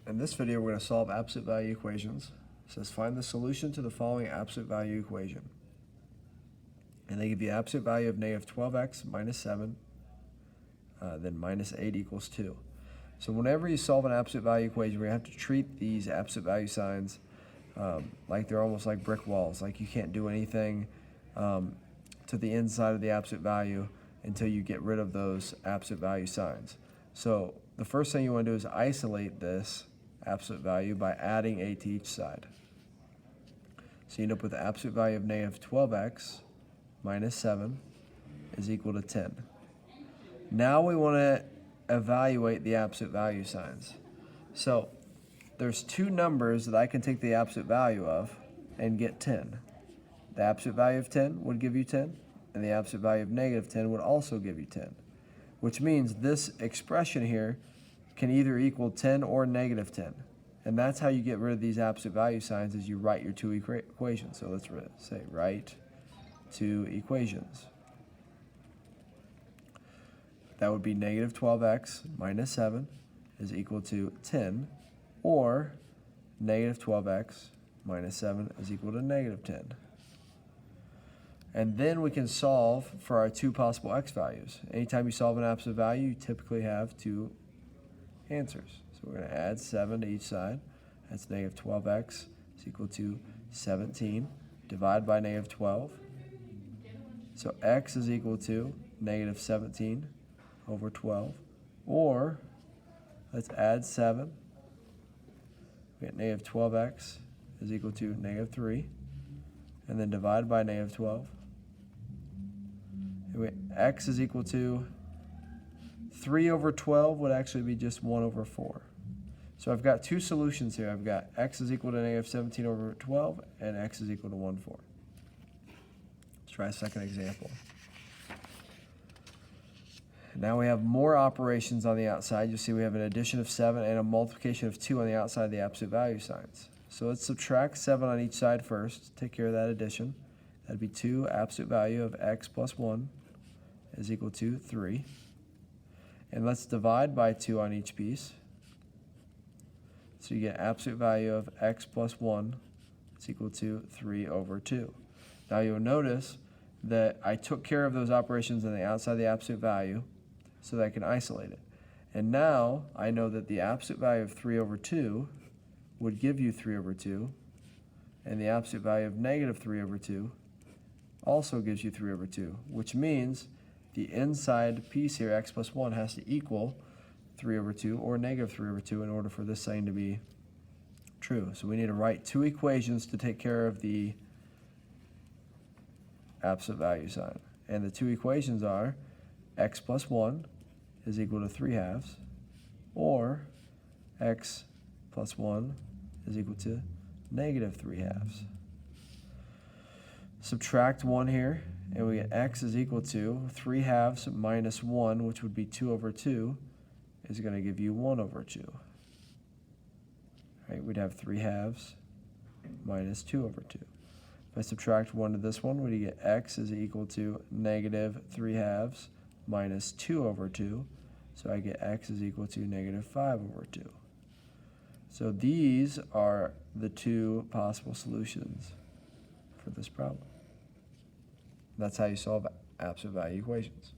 In this video, we're going to solve absolute value equations. It says find the solution to the following absolute value equation. And they give you absolute value of negative 12x minus 7, then minus 8 equals 2. So whenever you solve an absolute value equation, we're going to have to treat these absolute value signs like they're almost like brick walls. Like you can't do anything to the inside of the absolute value until you get rid of those absolute value signs. So the first thing you want to do is isolate this absolute value by adding 8 to each side. So you end up with the absolute value of negative 12x minus 7 is equal to 10. Now we want to evaluate the absolute value signs. So there's two numbers that I can take the absolute value of and get 10. The absolute value of 10 would give you 10, and the absolute value of negative 10 would also give you 10, which means this expression here can either equal 10 or negative 10. And that's how you get rid of these absolute value signs, is you write your two equations. So let's say write two equations. That would be negative 12x minus 7 is equal to 10, or negative 12x minus 7 is equal to negative 10. And then we can solve for our two possible x values. Anytime you solve an absolute value, you typically have two answers. So we're going to add 7 to each side. That's negative 12x is equal to 17. Divide by negative 12. So x is equal to negative 17 over 12. Or let's add 7. We get negative 12x is equal to negative 3. And then divide by negative 12. X is equal to 3 over 12 would actually be just 1 over 4. So I've got two solutions here. I've got x is equal to negative 17 over 12 and x is equal to 1/4. Let's try a second example. Now we have more operations on the outside. You'll see we have an addition of 7 and a multiplication of 2 on the outside of the absolute value signs. So let's subtract 7 on each side first. Take care of that addition. That'd be 2 absolute value of x plus 1 is equal to 3. And let's divide by 2 on each piece. So you get absolute value of x plus 1 is equal to 3 over 2. Now you'll notice that I took care of those operations on the outside of the absolute value so that I can isolate it. And now I know that the absolute value of 3 over 2 would give you 3 over 2, and the absolute value of negative 3 over 2 also gives you 3 over 2, which means the inside piece here, x plus 1, has to equal 3 over 2 or negative 3 over 2 in order for this sign to be true. So we need to write two equations to take care of the absolute value sign. And the two equations are x plus 1 is equal to 3/2, or x plus 1 is equal to negative 3/2. Subtract 1 here, and we get x is equal to 3/2 minus 1, which would be 2 over 2, is going to give you 1 over 2. Right, we'd have 3/2 minus 2 over 2. If I subtract 1 to this one, we get x is equal to negative 3/2 minus 2 over 2. So I get x is equal to negative 5 over 2. So these are the two possible solutions for this problem. That's how you solve absolute value equations.